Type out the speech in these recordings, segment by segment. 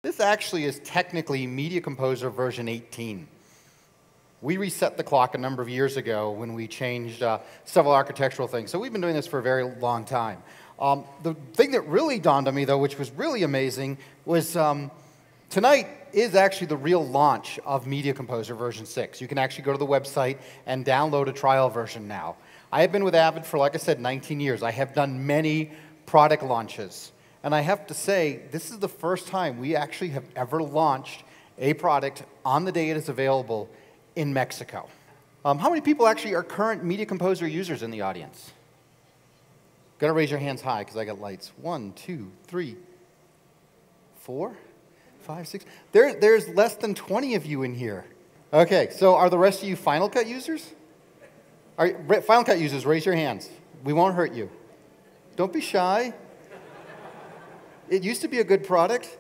This actually is technically Media Composer version 18. We reset the clock a number of years ago when we changed several architectural things. So we've been doing this for a very long time. The thing that really dawned on me, though, which was really amazing, was tonight is actually the real launch of Media Composer version 6. You can actually go to the website and download a trial version now. I have been with Avid for, like I said, 19 years. I have done many product launches. And I have to say, this is the first time we actually have ever launched a product on the day it is available in Mexico. How many people actually are current Media Composer users in the audience? Gotta raise your hands high because I got lights. 1, 2, 3, 4, 5, 6. There's less than 20 of you in here. Okay, so are the rest of you Final Cut users? Final Cut users, raise your hands. We won't hurt you. Don't be shy. It used to be a good product.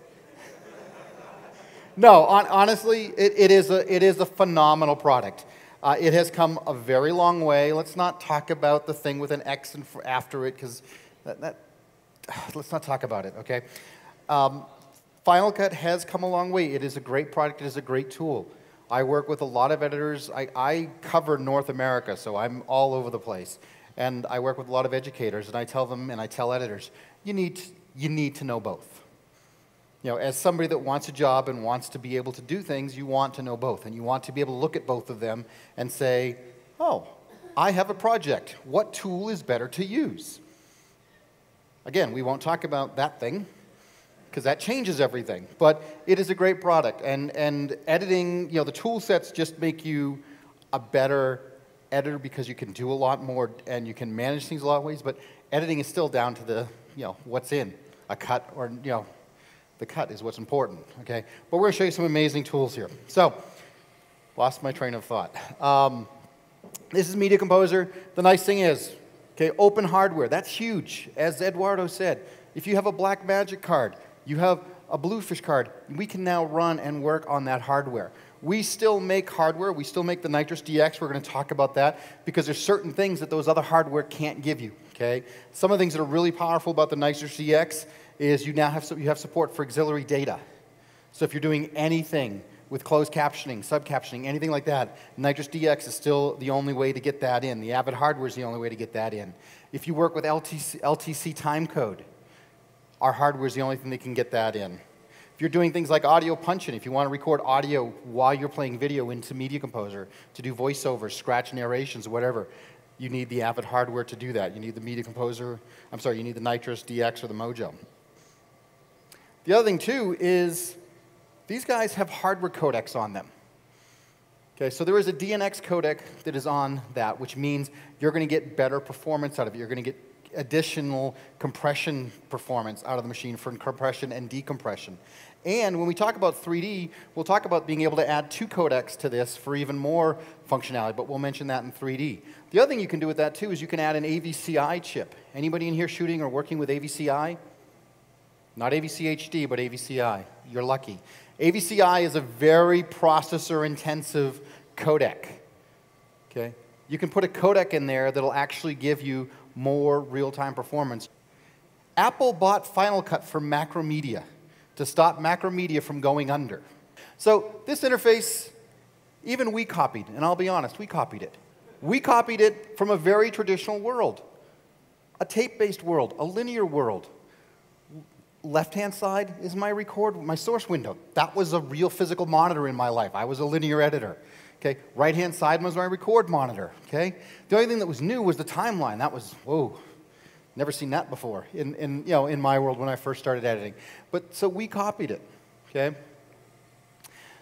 No, honestly, it is a phenomenal product. It has come a very long way. Let's not talk about the thing with an X after it, because let's not talk about it, okay? Final Cut has come a long way. It is a great product. It is a great tool. I work with a lot of editors. I cover North America, so I'm all over the place. And I work with a lot of educators, and I tell them, and I tell editors, you need to know both. You know, as somebody that wants a job and wants to be able to do things, you want to know both. And you want to be able to look at both of them and say, oh, I have a project. What tool is better to use? Again, we won't talk about that thing, because that changes everything. But it is a great product. And editing, you know, the tool sets just make you a better editor because you can do a lot more and you can manage things a lot of ways. But editing is still down to the, you know, what's in a cut, or, you know, the cut is what's important, okay? But we're going to show you some amazing tools here. So, lost my train of thought. This is Media Composer. The nice thing is, okay, open hardware. That's huge. As Eduardo said, if you have a Blackmagic card, you have a Bluefish card, we can now run and work on that hardware. We still make hardware. We still make the Nitrous DX. We're going to talk about that because there's certain things that those other hardware can't give you, okay? Some of the things that are really powerful about the Nitrous DX is you now have support for auxiliary data. So if you're doing anything with closed captioning, sub-captioning, anything like that, Nitrous DX is still the only way to get that in. The Avid hardware is the only way to get that in. If you work with LTC timecode, our hardware is the only thing that can get that in. If you're doing things like audio punch-in, if you want to record audio while you're playing video into Media Composer, to do voiceovers, scratch narrations, whatever, you need the Avid hardware to do that. You need the Media Composer, I'm sorry, you need the Nitrous DX or the Mojo. The other thing, too, is these guys have hardware codecs on them. Okay, so there is a DNX codec that is on that, which means you're going to get better performance out of it. You're going to get additional compression performance out of the machine for compression and decompression. And when we talk about 3D, we'll talk about being able to add 2 codecs to this for even more functionality, but we'll mention that in 3D. The other thing you can do with that, too, is you can add an AVCI chip. Anybody in here shooting or working with AVCI? Not AVC HD, but AVCI. You're lucky. AVCI is a very processor-intensive codec. Okay? You can put a codec in there that'll actually give you more real-time performance. Apple bought Final Cut from Macromedia to stop Macromedia from going under. So this interface, even we copied, and I'll be honest, we copied it. We copied it from a very traditional world, a tape-based world, a linear world. Left-hand side is my source window. That was a real physical monitor in my life. I was a linear editor. Okay, right-hand side was my record monitor. Okay, the only thing that was new was the timeline. That was, whoa, never seen that before in my world when I first started editing. But so we copied it. Okay,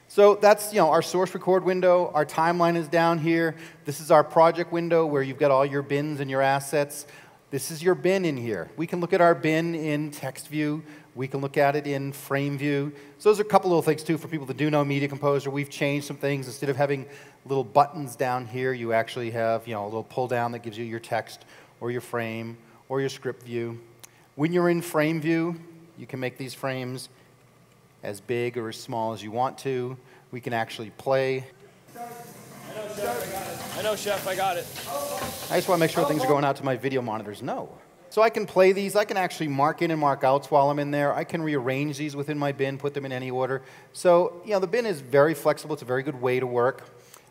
so that's our source record window. Our timeline is down here. This is our project window where you've got all your bins and your assets. This is your bin in here. We can look at our bin in text view. We can look at it in frame view. So those are a couple little things, too, for people that do know Media Composer. We've changed some things. Instead of having little buttons down here, you actually have a little pull-down that gives you your text or your frame or your script view. When you're in frame view, you can make these frames as big or as small as you want to. We can actually play. I know, Chef, I got it. I just want to make sure things are going out to my video monitors. No. So I can play these. I can actually mark in and mark outs while I'm in there. I can rearrange these within my bin, put them in any order. So, the bin is very flexible. It's a very good way to work.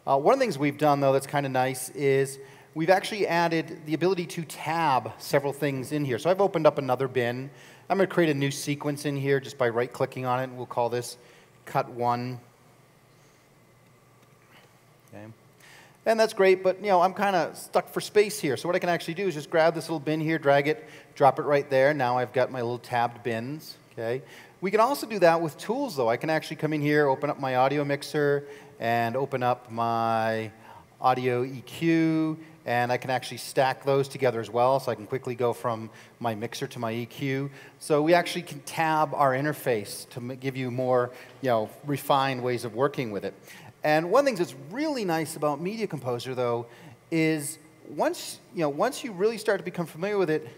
One of the things we've done, though, that's kind of nice is we've actually added the ability to tab several things in here. So I've opened up another bin. I'm going to create a new sequence in here just by right-clicking on it. We'll call this Cut 1. Okay. And that's great, but I'm kind of stuck for space here. So what I can actually do is just grab this little bin here, drag it, drop it right there. Now I've got my little tabbed bins. Okay. We can also do that with tools, though. I can actually come in here, open up my audio mixer, and open up my audio EQ, and I can actually stack those together as well, so I can quickly go from my mixer to my EQ. So we actually can tab our interface to give you more, refined ways of working with it. And one of the things that's really nice about Media Composer, though, is once you really start to become familiar with it,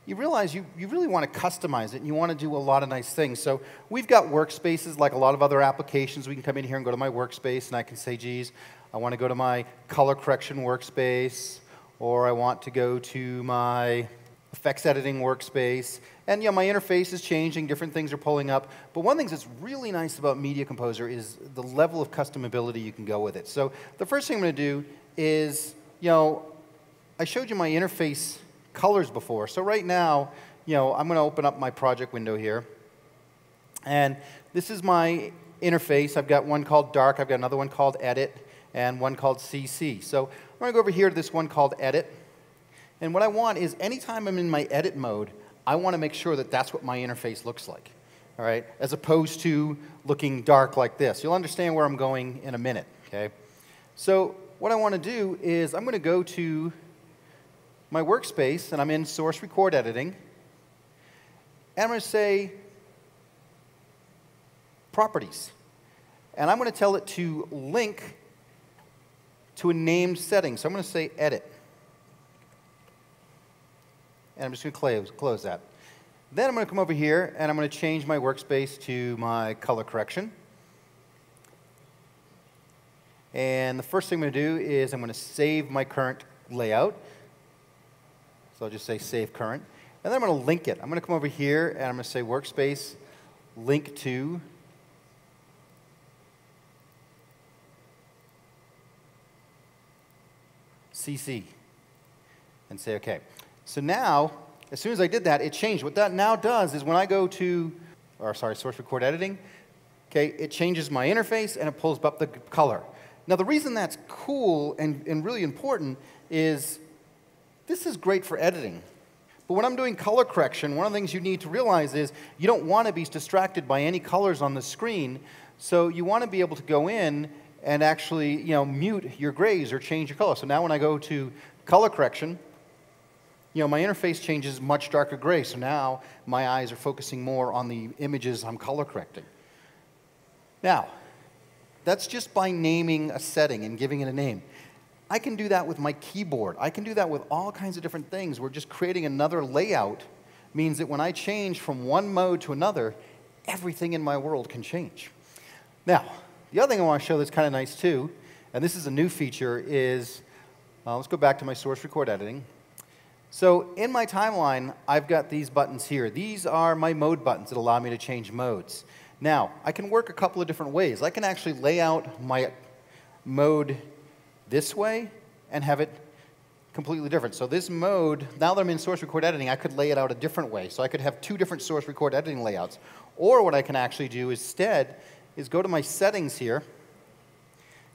you realize you really want to customize it, and you want to do a lot of nice things. So we've got workspaces like a lot of other applications. We can come in here and go to my workspace, and I can say, geez, I want to go to my color correction workspace, or I want to go to my effects editing workspace. And my interface is changing, different things are pulling up. But one of the things that's really nice about Media Composer is the level of customability you can go with it. So the first thing I'm going to do is, I showed you my interface colors before. So right now, I'm going to open up my project window here. And this is my interface. I've got one called Dark, I've got another one called Edit, and one called CC. So I'm going to go over here to this one called Edit. And what I want is anytime I'm in my edit mode, I want to make sure that that's what my interface looks like, all right, as opposed to looking dark like this. You'll understand where I'm going in a minute, okay? So what I want to do is I'm going to go to my workspace, and I'm in Source Record Editing, and I'm going to say Properties. And I'm going to tell it to link to a named setting. So I'm going to say Edit. And I'm just going to close that. Then I'm going to come over here, and I'm going to change my workspace to my color correction. And the first thing I'm going to do is I'm going to save my current layout. So I'll just say Save Current. And then I'm going to link it. I'm going to come over here, and I'm going to say Workspace, Link to CC. And say OK. So now, as soon as I did that, it changed. What that now does is when I go to, Source Record Editing, okay, it changes my interface and it pulls up the color. Now the reason that's cool and really important is this is great for editing. But when I'm doing color correction, one of the things you need to realize is you don't want to be distracted by any colors on the screen, so you want to be able to go in and actually mute your grays or change your color. So now when I go to color correction, my interface changes much darker gray, so now my eyes are focusing more on the images I'm color correcting. Now, that's just by naming a setting and giving it a name. I can do that with my keyboard. I can do that with all kinds of different things. We're just creating another layout means that when I change from one mode to another, everything in my world can change. Now, the other thing I want to show that's kind of nice too, and this is a new feature, is, let's go back to my Source Record Editing. So in my timeline, I've got these buttons here. These are my mode buttons that allow me to change modes. Now, I can work a couple of different ways. I can actually lay out my mode this way and have it completely different. So this mode, now that I'm in Source Record Editing, I could lay it out a different way. So I could have two different Source Record Editing layouts. Or what I can actually do instead is go to my settings here,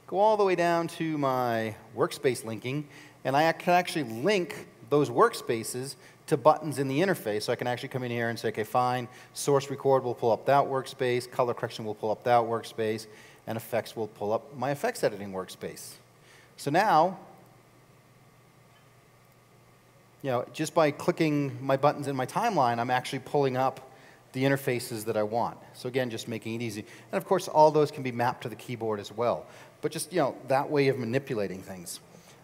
go all the way down to my workspace linking, and I can actually link those workspaces to buttons in the interface. So I can actually come in here and say, okay, fine, Source Record will pull up that workspace, Color Correction will pull up that workspace, and Effects will pull up my effects editing workspace. So now, just by clicking my buttons in my timeline, I'm actually pulling up the interfaces that I want. So again, just making it easy. And of course, all those can be mapped to the keyboard as well. But just, that way of manipulating things.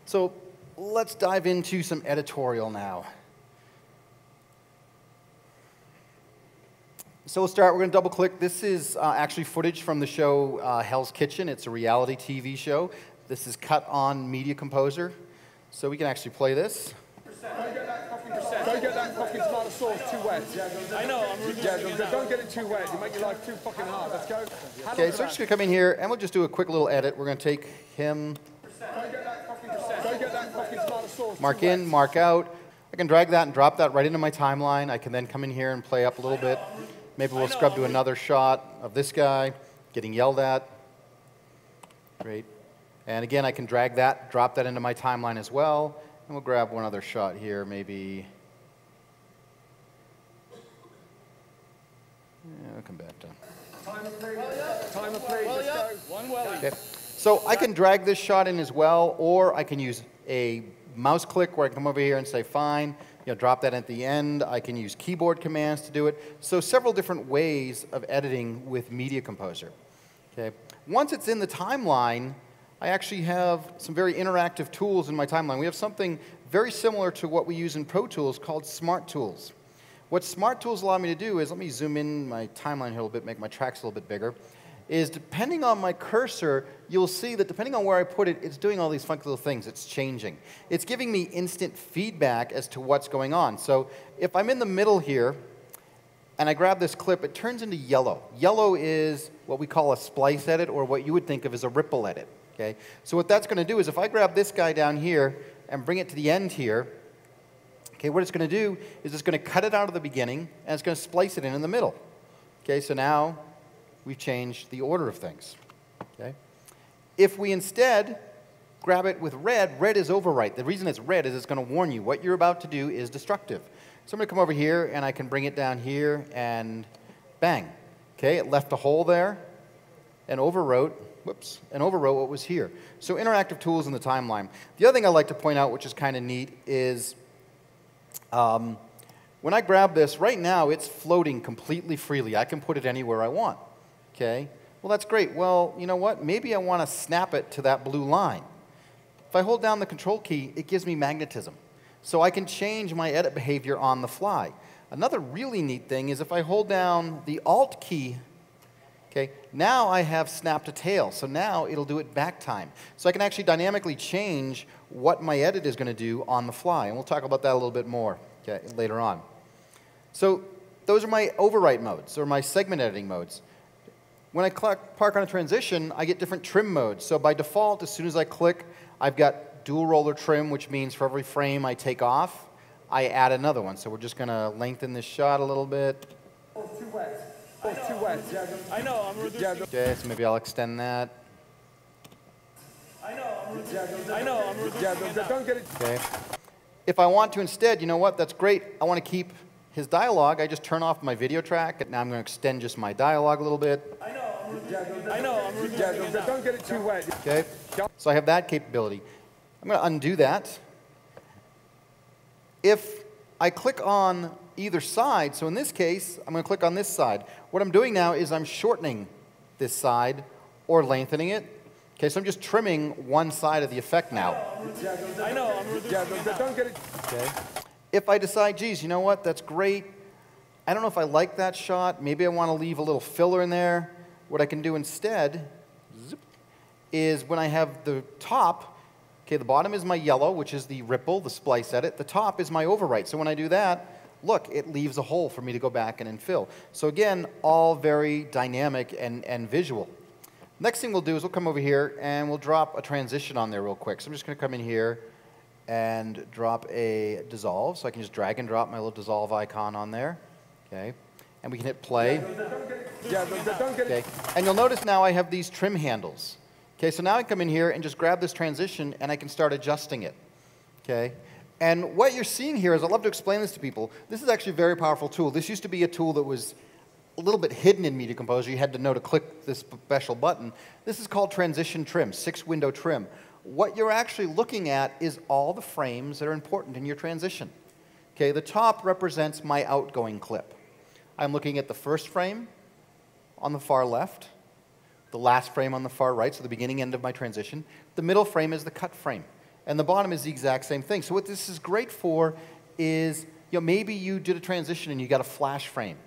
So let's dive into some editorial now. So we'll start, we're going to double click. This is actually footage from the show Hell's Kitchen. It's a reality TV show. This is cut on Media Composer. So we can actually play this. Go get that sauce too wet. I know, don't get it too wet. You make your life too fucking hard. Let's go. Okay, so we're just going to come in here, and we'll just do a quick little edit. We're going to take him, mark in, mark out. I can drag that and drop that right into my timeline. I can then come in here and play up a little bit. Maybe we'll scrub to another shot of this guy getting yelled at. Great. And again, I can drag that, drop that into my timeline as well. And we'll grab one other shot here, maybe. Yeah, I'll come back to. Timer, please. Let's go. One well. Okay. So I can drag this shot in as well, or I can use a mouse click where I can come over here and say, fine, drop that at the end. I can use keyboard commands to do it. So several different ways of editing with Media Composer. Okay. Once it's in the timeline, I actually have some very interactive tools in my timeline. We have something very similar to what we use in Pro Tools called Smart Tools. What Smart Tools allow me to do is, let me zoom in my timeline here a little bit, make my tracks a little bit bigger, is depending on my cursor, you'll see that depending on where I put it, it's doing all these funky little things. It's changing. It's giving me instant feedback as to what's going on. So if I'm in the middle here, and I grab this clip, it turns into yellow. Yellow is what we call a splice edit, or what you would think of as a ripple edit. Okay? So what that's going to do is if I grab this guy down here and bring it to the end here, okay, what it's going to do is it's going to cut it out of the beginning, and it's going to splice it in the middle. Okay, so now we've changed the order of things. Okay? If we instead grab it with red, red is overwrite. The reason it's red is it's going to warn you what you're about to do is destructive. So I'm going to come over here, and I can bring it down here, and bang. Okay, it left a hole there and overwrote. Whoops, and overwrote what was here. So interactive tools in the timeline. The other thing I like to point out, which is kind of neat, is when I grab this, right now it's floating completely freely. I can put it anywhere I want. Okay? Well, that's great. Well, you know what? Maybe I want to snap it to that blue line. If I hold down the Control key, it gives me magnetism. So I can change my edit behavior on the fly. Another really neat thing is if I hold down the Alt key, okay, now I have snap to tail. So now it'll do it back time. So I can actually dynamically change what my edit is going to do on the fly. And we'll talk about that a little bit more later on. So those are my overwrite modes, or my segment editing modes. When I park on a transition, I get different trim modes. So by default, as soon as I click, I've got dual roller trim, which means for every frame I take off, I add another one. So we're just going to lengthen this shot a little bit. Too wet. Too wet. I know, I'm reducing. Okay, so maybe I'll extend that. I know, I'm reducing. Don't get it. Okay. If I want to instead, you know what, that's great. I want to keep his dialogue. I just turn off my video track. Now I'm going to extend just my dialogue a little bit. I know, I'm reducing. Don't get it too wet. Okay. So I have that capability. I'm going to undo that. If I click on either side, so in this case, I'm going to click on this side. What I'm doing now is I'm shortening this side or lengthening it. Okay, so I'm just trimming one side of the effect now. I know, I'm reducing. Don't get it. Okay. If I decide, geez, you know what, that's great. I don't know if I like that shot. Maybe I want to leave a little filler in there. What I can do instead is when I have the top, okay, the bottom is my yellow, which is the ripple, the splice edit. The top is my overwrite. So when I do that, look, it leaves a hole for me to go back and infill. So again, all very dynamic and visual. Next thing we'll do is we'll come over here and we'll drop a transition on there real quick. So I'm just going to come in here and drop a dissolve. So I can just drag and drop my little dissolve icon on there. Okay. And we can hit play. Okay. And you'll notice now I have these trim handles. Okay, so now I come in here and just grab this transition and I can start adjusting it. Okay. And what you're seeing here is, I love to explain this to people, this is actually a very powerful tool. This used to be a tool that was a little bit hidden in Media Composer. You had to know to click this special button. This is called transition trim, 6-window trim. What you're actually looking at is all the frames that are important in your transition. Okay, the top represents my outgoing clip. I'm looking at the first frame on the far left, the last frame on the far right, so the beginning end of my transition. The middle frame is the cut frame. And the bottom is the exact same thing. So what this is great for is, maybe you did a transition and you got a flash frame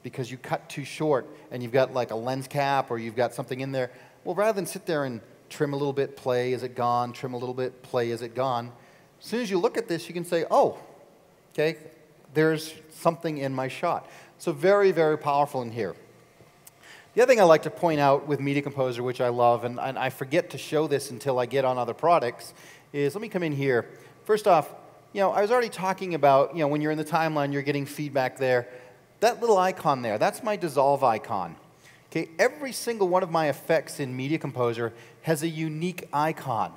because you cut too short and you've got like a lens cap or you've got something in there. Well, rather than sit there and trim a little bit, play, is it gone, trim a little bit, play, is it gone, as soon as you look at this, you can say, oh, okay, there's something in my shot. So very, very powerful in here. The other thing I like to point out with Media Composer, which I love, and I forget to show this until I get on other products, is let me come in here. First off, I was already talking about, when you're in the timeline, you're getting feedback there. That little icon there, that's my dissolve icon. Okay, every single one of my effects in Media Composer has a unique icon.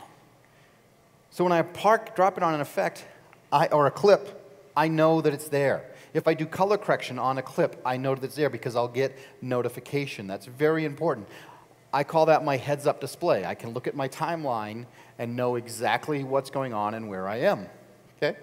So when I drop it on an effect or a clip, I know that it's there. If I do color correction on a clip, I know that it's there because I'll get notification. That's very important. I call that my heads-up display. I can look at my timeline and know exactly what's going on and where I am. Okay?